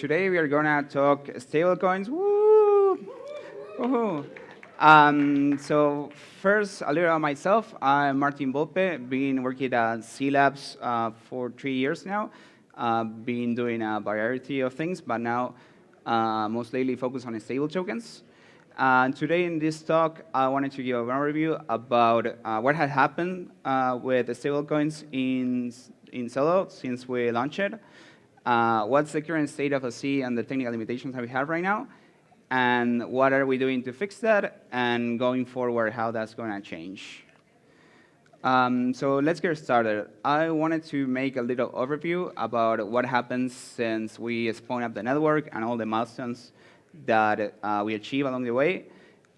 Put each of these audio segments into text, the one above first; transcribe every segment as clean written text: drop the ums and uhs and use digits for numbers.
today we are gonna talk stablecoins. Woo! Woohoo! So first, a little about myself. I'm Martin Volpe. Been working at cLabs for 3 years now. Been doing a variety of things, but now most lately focused on Stabletokens. And today in this talk, I wanted to give an overview about what had happened with the stablecoins in Celo since we launched it. What's the current state of OC and the technical limitations that we have right now, and what are we doing to fix that, and going forward, how that's going to change. So let's get started. I wanted to make a little overview about what happens since we spun up the network and all the milestones that we achieved along the way.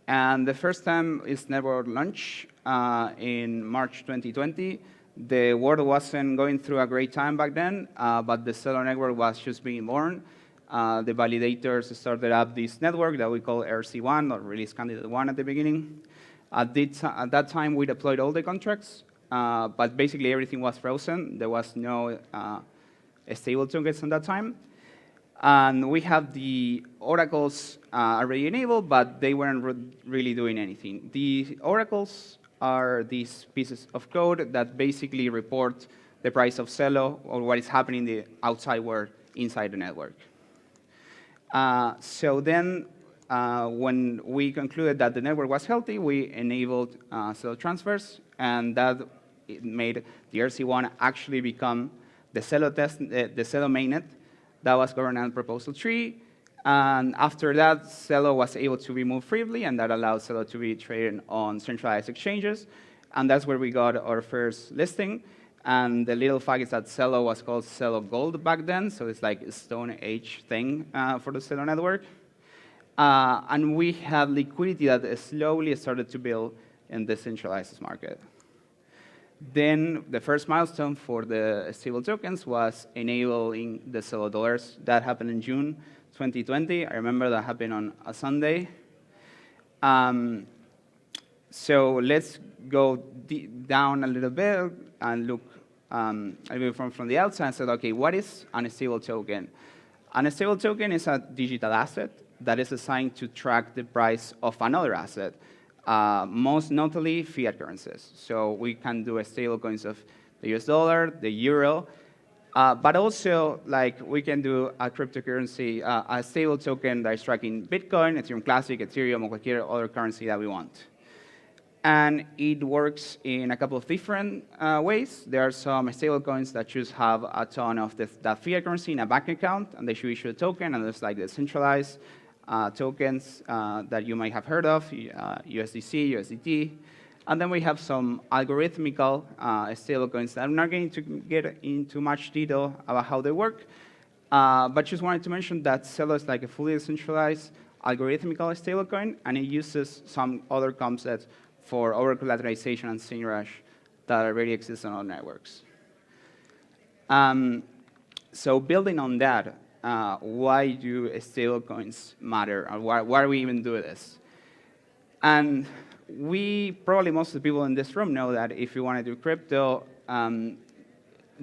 And the first time is network launch in March 2020. The world wasn't going through a great time back then, but the Celo network was just being born. The validators started up this network that we call RC1, or Release Candidate 1 at the beginning. At that time, we deployed all the contracts, but basically everything was frozen. There was no stable tokens at that time. And we have the oracles already enabled, but they weren't really doing anything. The oracles are these pieces of code that basically report the price of Celo or what is happening in the outside world inside the network. So then when we concluded that the network was healthy, we enabled Celo transfers, and that made the RC1 actually become the Celo mainnet that was governed on proposal 3. And after that, Celo was able to be moved freely, and that allowed Celo to be traded on centralized exchanges. And that's where we got our first listing. And the little fact is that Celo was called Celo Gold back then, so it's like a Stone Age thing for the Celo network. And we had liquidity that slowly started to build in the centralized market. Then the first milestone for the stable tokens was enabling the Celo dollars. That happened in June 2020. I remember that happened on a Sunday. So let's go down a little bit and look a little bit from the outside and say, okay, what is an stable token? An stable token is a digital asset that is assigned to track the price of another asset, most notably fiat currencies. So we can do stable coins of the US dollar, the euro, but also, like, we can do a cryptocurrency, a stable token that is tracking Bitcoin, Ethereum Classic, Ethereum, or whatever other currency that we want. And it works in a couple of different ways. There are some stable coins that just have a ton of that fiat currency in a bank account, and they should issue a token, and there's like the centralized tokens that you might have heard of, USDC, USDT. And then we have some algorithmical stablecoins that I'm not going to get into much detail about how they work, but just wanted to mention that Celo is like a fully decentralized algorithmical stablecoin, and it uses some other concepts for over-collateralization and seigniorage that already exist on other networks. So building on that, why do stablecoins matter, or why do we even do this? And probably most of the people in this room know that if you want to do crypto,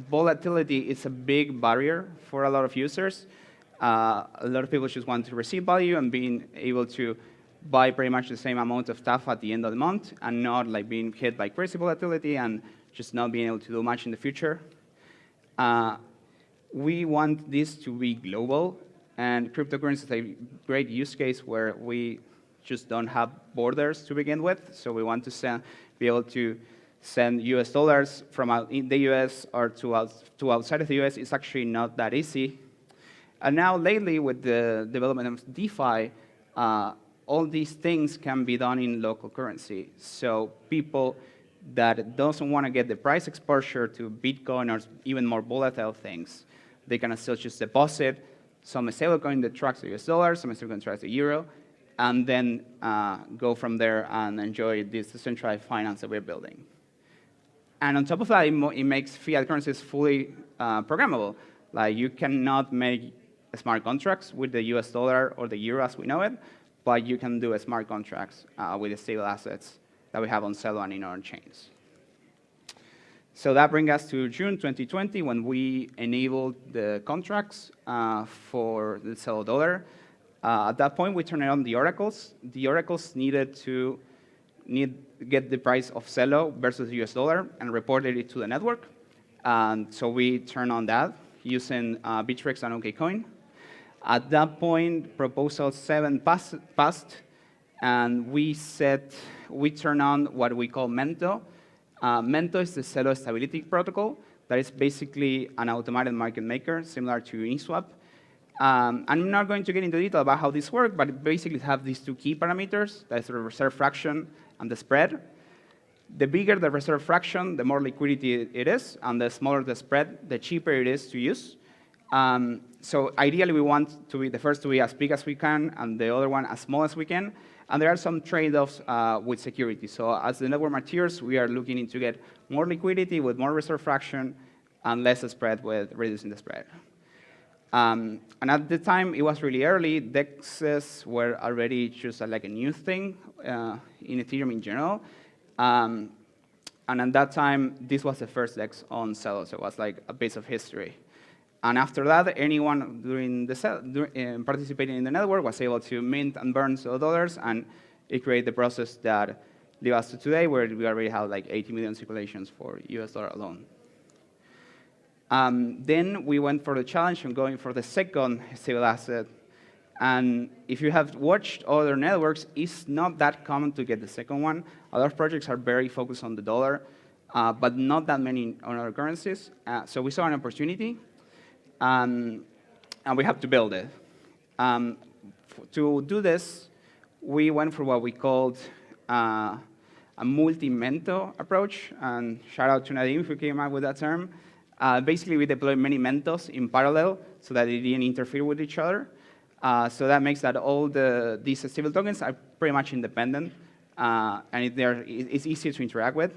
volatility is a big barrier for a lot of users. A lot of people just want to receive value and being able to buy pretty much the same amount of stuff at the end of the month and not like being hit by crazy volatility and just not being able to do much in the future. We want this to be global, and cryptocurrency is a great use case where we just don't have borders to begin with. So we want to be able to send US dollars from in the US or to outside of the US. It's actually not that easy. And now lately, with the development of DeFi, all these things can be done in local currency. So people that doesn't want to get the price exposure to Bitcoin or even more volatile things, they can still just deposit some stablecoin that tracks the US dollar, some stablecoin that tracks the euro, and then go from there and enjoy this decentralized finance that we're building. And on top of that, it makes fiat currencies fully programmable. Like, you cannot make smart contracts with the US dollar or the euro as we know it, but you can do smart contracts with the stable assets that we have on Celo and in our chains. So that brings us to June 2020 when we enabled the contracts for the Celo dollar. At that point, we turned on the oracles. The oracles needed to get the price of Celo versus the US dollar and reported it to the network. And so we turned on that using Bittrex and OKCoin. At that point, proposal 7 passed, and we turned on what we call Mento. Mento is the Celo stability protocol that is basically an automated market maker, similar to Uniswap. I'm not going to get into detail about how this works, but it basically have these two key parameters, that's the reserve fraction and the spread. The bigger the reserve fraction, the more liquidity it is, and the smaller the spread, the cheaper it is to use. So ideally, we want to be the first to be as big as we can, and the other one as small as we can. And there are some trade-offs with security. So as the network matures, we are looking into get more liquidity with more reserve fraction and less spread with reducing the spread. And at the time, it was really early. DEXs were already just like a new thing in Ethereum in general. And at that time, this was the first DEX on Celo, so it was like a piece of history. And after that, anyone participating in the network was able to mint and burn Celo dollars, and it created the process that led us to today, where we already have like 80 million circulations for US dollar alone. Then we went for the challenge and going for the second stable asset. And if you have watched other networks, it's not that common to get the second one. A lot of projects are very focused on the dollar, but not that many on other currencies. So we saw an opportunity, and we have to build it. To do this, we went for what we called a multi-mento approach. And shout out to Nadim who came up with that term. Basically, we deployed many mentos in parallel so that they didn't interfere with each other. So that makes that all these stable tokens are pretty much independent, and it's easier to interact with.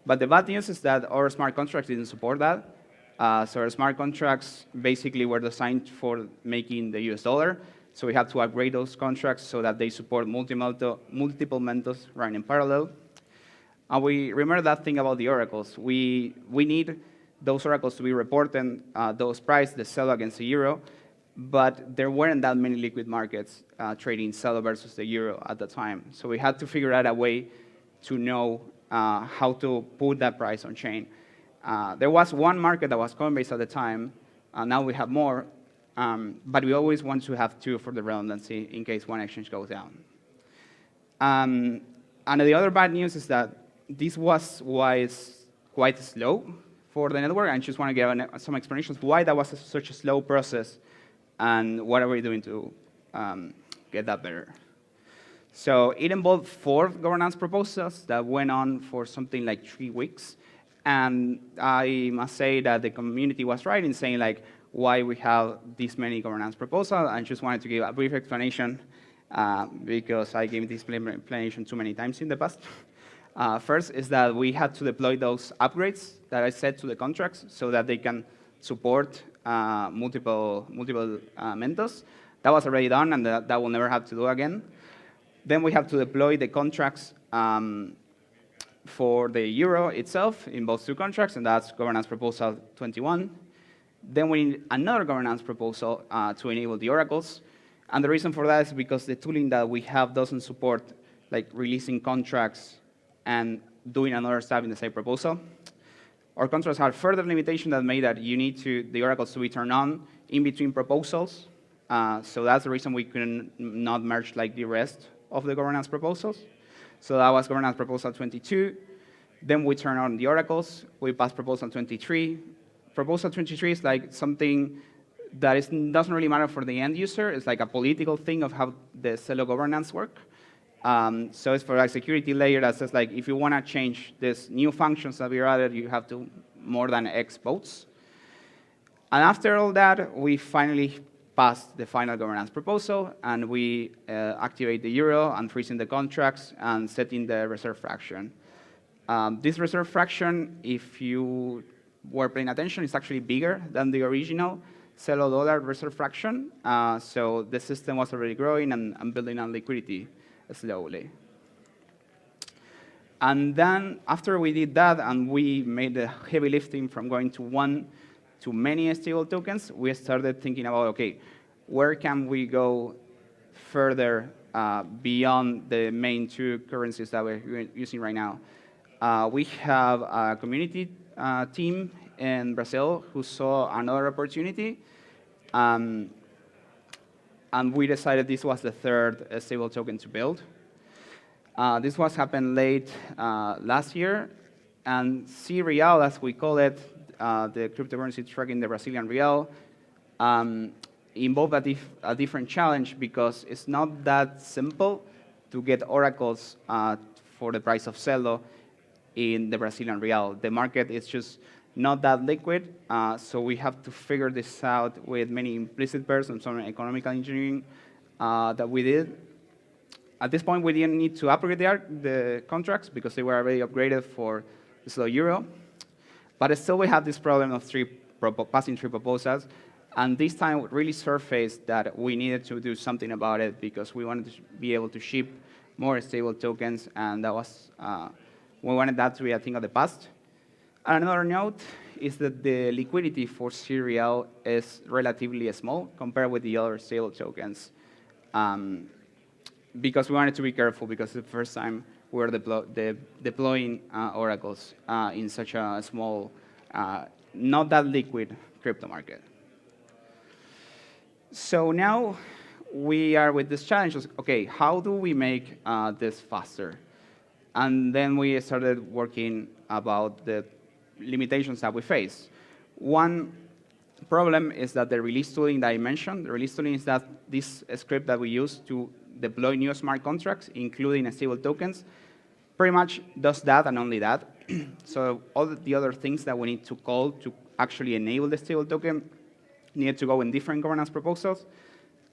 But the bad news is that our smart contracts didn't support that. So our smart contracts basically were designed for making the US dollar. So we have to upgrade those contracts so that they support multiple mentos running in parallel. And we remember that thing about the oracles. We need those oracles to be reporting those prices, the Celo against the euro, but there weren't that many liquid markets trading Celo versus the euro at the time. So we had to figure out a way to know how to put that price on chain. There was one market that was Coinbase at the time. Now we have more, but we always want to have two for the redundancy in case one exchange goes down. And the other bad news is that this was quite slow for the network. I just want to give some explanations why that was such a slow process and what are we doing to get that better. So it involved 4 governance proposals that went on for something like 3 weeks. And I must say that the community was right in saying like why we have this many governance proposals. I just wanted to give a brief explanation because I gave this explanation too many times in the past. First is that we had to deploy those upgrades that I said to the contracts so that they can support multiple mentos. That was already done, and that will never have to do again. Then we have to deploy the contracts for the euro itself in both 2 contracts, and that's governance proposal 21. Then we need another governance proposal to enable the oracles. And the reason for that is because the tooling that we have doesn't support like releasing contracts and doing another step in the same proposal. Our contracts have further limitation that made that you need the oracles to be turned on in between proposals. So that's the reason we couldn't not merge like the rest of the governance proposals. So that was governance proposal 22. Then we turn on the oracles. We pass proposal 23. Proposal 23 is like something that doesn't really matter for the end user. It's like a political thing of how the Celo governance work. So it's for a security layer that says like if you want to change these new functions that we added, you have to more than X votes. And after all that, we finally passed the final governance proposal, and we activate the euro and freezing the contracts and setting the reserve fraction. This reserve fraction, if you were paying attention, is actually bigger than the original Celo dollar reserve fraction. So the system was already growing and building on liquidity slowly. And then after we did that and we made the heavy lifting from going to one to many stable tokens, we started thinking about, okay, where can we go further beyond the main two currencies that we're using right now? We have a community team in Brazil who saw another opportunity, and we decided this was the third stable token to build. This was happened late last year, and cReal, as we call it, the cryptocurrency tracking the Brazilian real, involved a different challenge because it's not that simple to get oracles for the price of Celo in the Brazilian real. The market is just not that liquid, so we have to figure this out with many implicit pairs and some economical engineering that we did. At this point, we didn't need to upgrade the contracts because they were already upgraded for the Celo Euro. But still, we have this problem of passing three proposals. And this time, it really surfaced that we needed to do something about it because we wanted to be able to ship more stable tokens. And that was, we wanted that to be a thing of the past. And another note is that the liquidity for cReal is relatively small compared with the other stable tokens. Because we wanted to be careful because the first time we were deploying oracles in such a small, not that liquid crypto market. So now we are with this challenge of, okay, how do we make this faster? And then we started working about the limitations that we face. One problem is that the release tooling that I mentioned, the release tooling is that this script that we use to deploy new smart contracts, including stable tokens, pretty much does that and only that. So all the other things that we need to call to actually enable the stable token need to go in different governance proposals.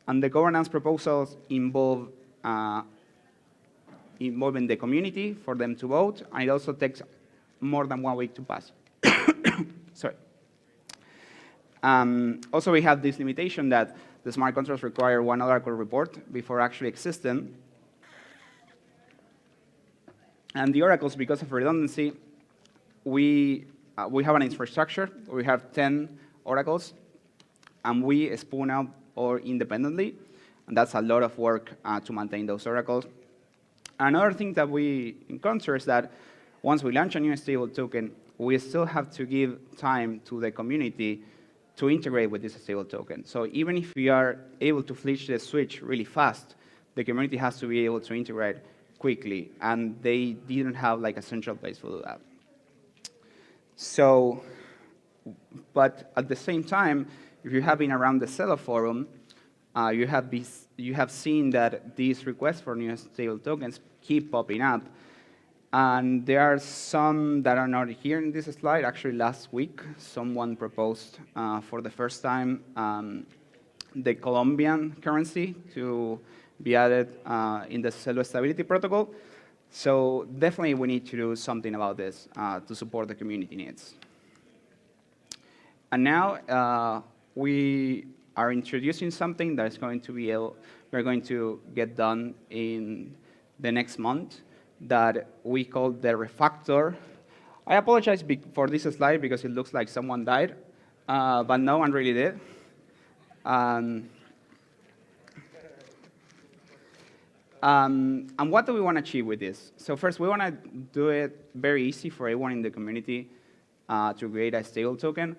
And the governance proposals involve involving the community for them to vote, and it also takes more than 1 week to pass. Sorry. Also, we have this limitation that the smart contracts require one oracle report before actually existing. And the oracles, because of redundancy, we have an infrastructure. We have 10 oracles, and we spoon out or independently. And that's a lot of work to maintain those oracles. Another thing that we encounter is that once we launch a new stable token, we still have to give time to the community to integrate with this stable token. So even if we are able to flip the switch really fast, the community has to be able to integrate quickly, and they didn't have like a central place to do that. So, but at the same time, if you have been around the Celo forum, you have seen that these requests for new stable tokens keep popping up. And there are some that are not here in this slide. Actually, last week, someone proposed for the first time the Colombian currency to be added in the Celo Stability Protocol. So definitely we need to do something about this to support the community needs. And now we are introducing something that is going to be we're going to get done in the next month that we call the refactor. I apologize for this slide because it looks like someone died, but no one really did. And what do we want to achieve with this? So first, we want to do it very easy for everyone in the community to create a stable token.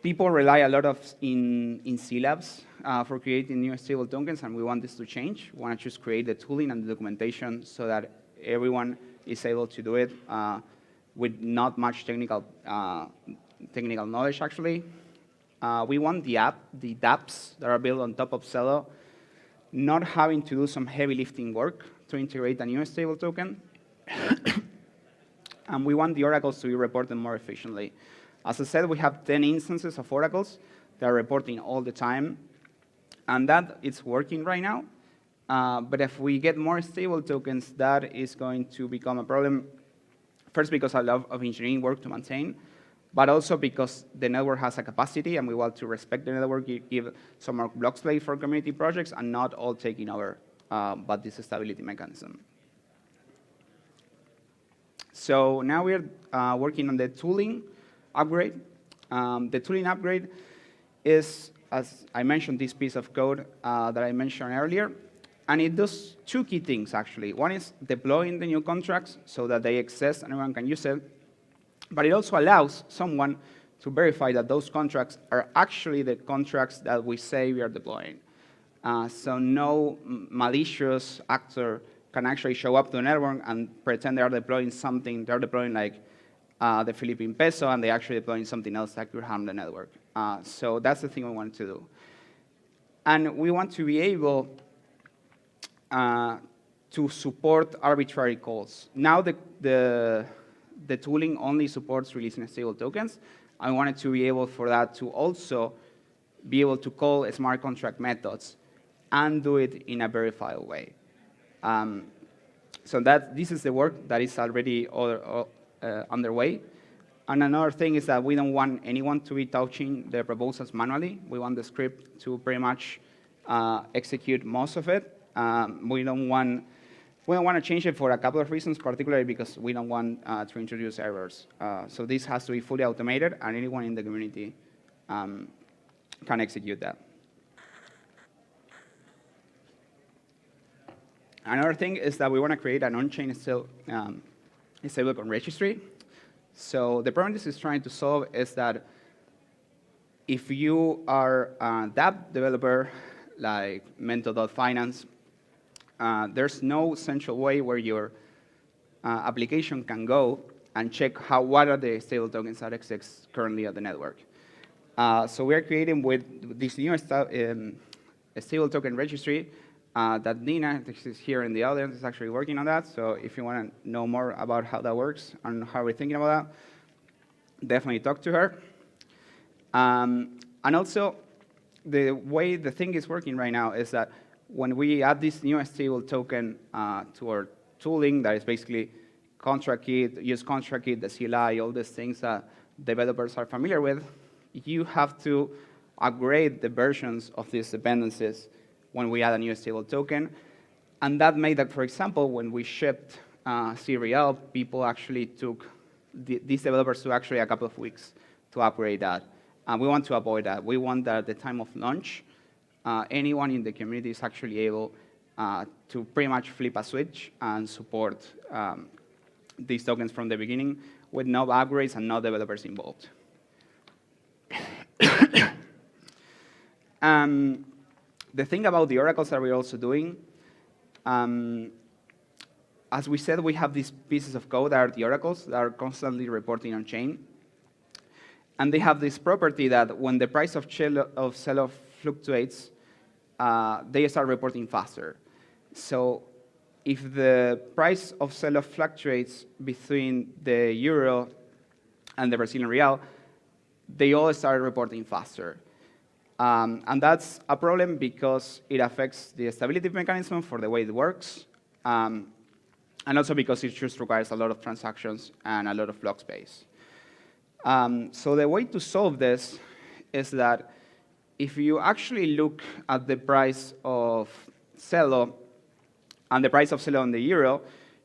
People rely a lot in cLabs for creating new stable tokens, and we want this to change. We want to just create the tooling and the documentation so that everyone is able to do it with not much technical knowledge, actually. We want the dApps that are built on top of Celo not having to do some heavy lifting work to integrate a new stable token. And we want the oracles to be reported more efficiently. As I said, we have 10 instances of oracles that are reporting all the time, and that is working right now. But if we get more stable tokens, that is going to become a problem, first because a lot of engineering work to maintain, but also because the network has a capacity, and we want to respect the network, give some more block space for community projects, and not all taking over but this stability mechanism. So now we're working on the tooling upgrade. The tooling upgrade is, as I mentioned, this piece of code that I mentioned earlier. And it does two key things, actually. One is deploying the new contracts so that they exist and everyone can use it. But it also allows someone to verify that those contracts are actually the contracts that we say we are deploying. So no malicious actor can actually show up to the network and pretend they are deploying something. They're deploying like the Philippine peso, and they're actually deploying something else that could harm the network. So that's the thing we want to do. And we want to be able to support arbitrary calls. Now the tooling only supports releasing stable tokens. I wanted to be able for that to also be able to call smart contract methods and do it in a verifiable way. So this is the work that is already underway. And another thing is that we don't want anyone to be touching the proposals manually. We want the script to pretty much execute most of it. We don't want to change it for a couple of reasons, particularly because we don't want to introduce errors. So this has to be fully automated, and anyone in the community can execute that. Another thing is that we want to create an on-chain Stabletokens Registry. So the problem this is trying to solve is that if you are a dApp developer, like Mento.finance, there's no central way where your application can go and check what are the stable tokens that exist currently at the network. So we are creating with this new Stabletokens Registry that Nina, this is here in the audience, is actually working on that. So if you want to know more about how that works and how we're thinking about that, definitely talk to her. And also, the way the thing is working right now is that when we add this new stable token to our tooling, that is basically contract kit, use contract kit, the CLI, all these things that developers are familiar with, you have to upgrade the versions of these dependencies when we add a new stable token. And that made that, for example, when we shipped cReal, people actually took, these developers took actually a couple of weeks to upgrade that. And we want to avoid that. We want that at the time of launch, anyone in the community is actually able to pretty much flip a switch and support these tokens from the beginning with no upgrades and no developers involved. The thing about the oracles that we're also doing, as we said, we have these pieces of code that are the oracles that are constantly reporting on chain. And they have this property that when the price of Celo fluctuates, they start reporting faster. So if the price of Celo fluctuates between the euro and the Brazilian real, they all start reporting faster. And that's a problem because it affects the stability mechanism for the way it works, and also because it just requires a lot of transactions and a lot of block space. So the way to solve this is that if you actually look at the price of Celo and the price of Celo on the euro,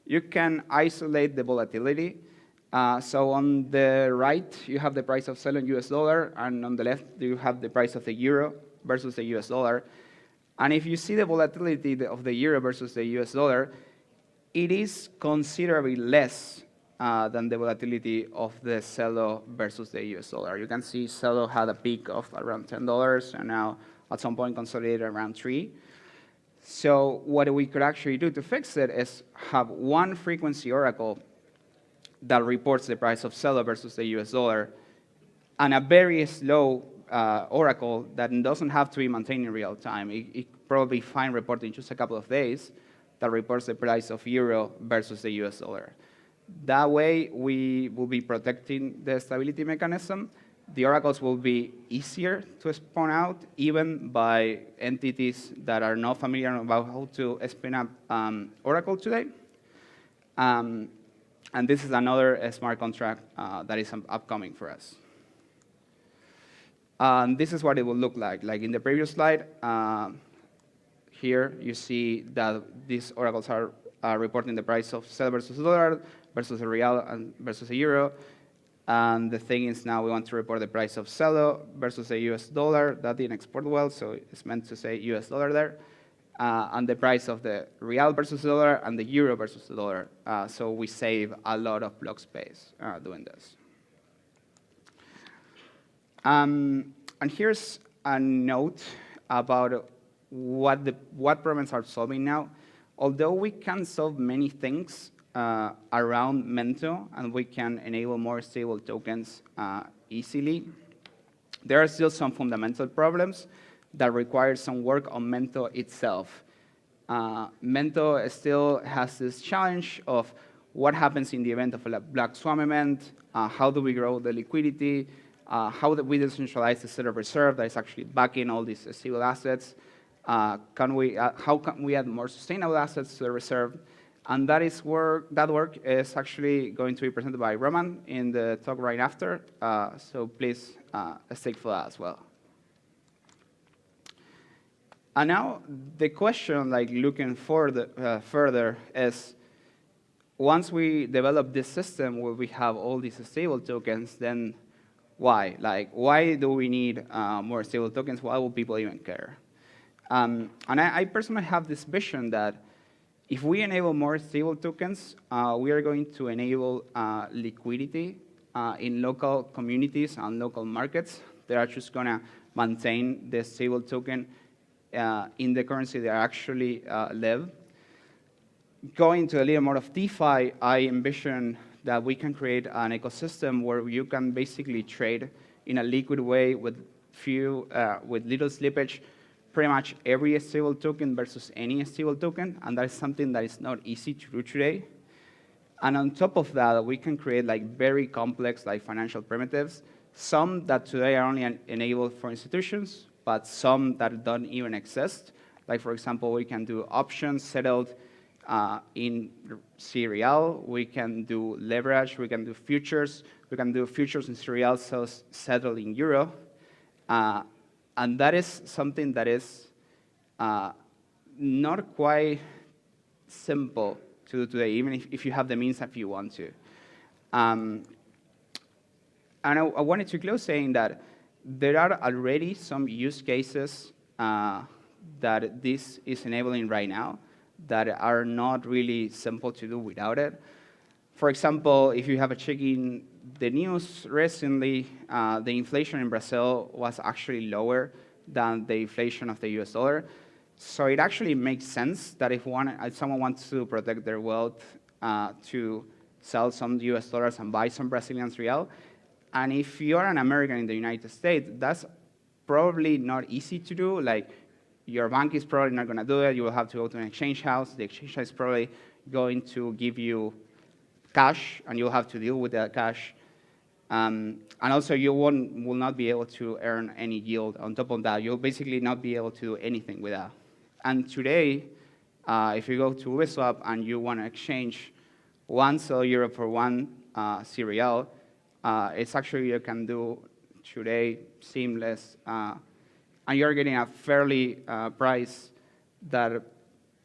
you can isolate the volatility. So on the right, you have the price of Celo in US dollar, and on the left, you have the price of the euro versus the US dollar. And if you see the volatility of the euro versus the US dollar, it is considerably less than the volatility of the Celo versus the US dollar. You can see Celo had a peak of around $10, and now at some point consolidated around 3. So what we could actually do to fix it is have one frequency oracle that reports the price of Celo versus the US dollar, and a very slow oracle that doesn't have to be maintained in real time. It probably fine reporting just a couple of days that reports the price of euro versus the US dollar. That way, we will be protecting the stability mechanism. The oracles will be easier to spawn out, even by entities that are not familiar about how to spin up oracle today. And this is another smart contract that is upcoming for us. This is what it will look like. Like in the previous slide, here you see that these oracles are reporting the price of Celo versus dollar, versus a real and versus a euro. And the thing is now we want to report the price of Celo versus a US dollar. That didn't export well, so it's meant to say US dollar there. And the price of the real versus the dollar and the euro versus the dollar. So we save a lot of block space doing this. And here's a note about what problems are solving now. Although we can solve many things around Mento, and we can enable more stable tokens easily, there are still some fundamental problems that require some work on Mento itself. Mento still has this challenge of what happens in the event of a black swan event, how do we grow the liquidity, how do we decentralize the set of reserve that is actually backing all these stable assets, how can we add more sustainable assets to the reserve. And that work is actually going to be presented by Roman in the talk right after. So please stick for that as well. And now the question, like looking further, is once we develop this system where we have all these stable tokens, then why? Like, why do we need more stable tokens? Why will people even care? And I personally have this vision that if we enable more stable tokens, we are going to enable liquidity in local communities and local markets. They are just going to maintain the stable token in the currency they actually live. Going to a little more of DeFi, I envision that we can create an ecosystem where you can basically trade in a liquid way with little slippage pretty much every stable token versus any stable token, and that is something that is not easy to do today. And on top of that, we can create like very complex like financial primitives, some that today are only enabled for institutions, but some that don't even exist. Like for example, we can do options settled in cReal, we can do leverage, we can do futures in cReal settled in euro. And that is something that is not quite simple to do today, even if you have the means if you want to. And I wanted to close saying that there are already some use cases that this is enabling right now that are not really simple to do without it. For example, if you have checking the news recently, the inflation in Brazil was actually lower than the inflation of the US dollar. So it actually makes sense that if someone wants to protect their wealth, to sell some US dollars and buy some Brazilian real. And if you're an American in the United States, that's probably not easy to do. Like, your bank is probably not going to do it. You will have to go to an exchange house. The exchange house is probably going to give you cash, and you'll have to deal with that cash. And also, you will not be able to earn any yield on top of that. You'll basically not be able to do anything with that. And today, if you go to Uniswap and you want to exchange one cEUR Euro for one cReal, it's actually you can do today seamless. And you're getting a fairly price that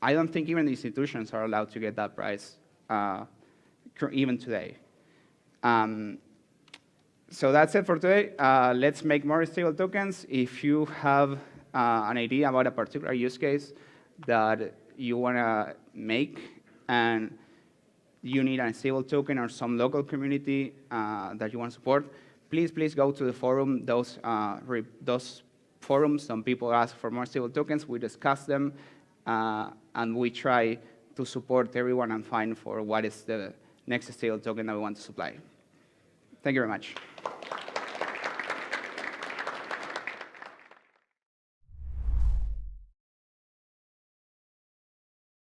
I don't think even the institutions are allowed to get that price even today. So that's it for today. Let's make more stable tokens. If you have an idea about a particular use case that you want to make and you need a stable token or some local community that you want to support, please go to the forum. Those forums, some people ask for more stable tokens. We discuss them, and we try to support everyone and find for what is the next stable token that we want to supply. Thank you very much.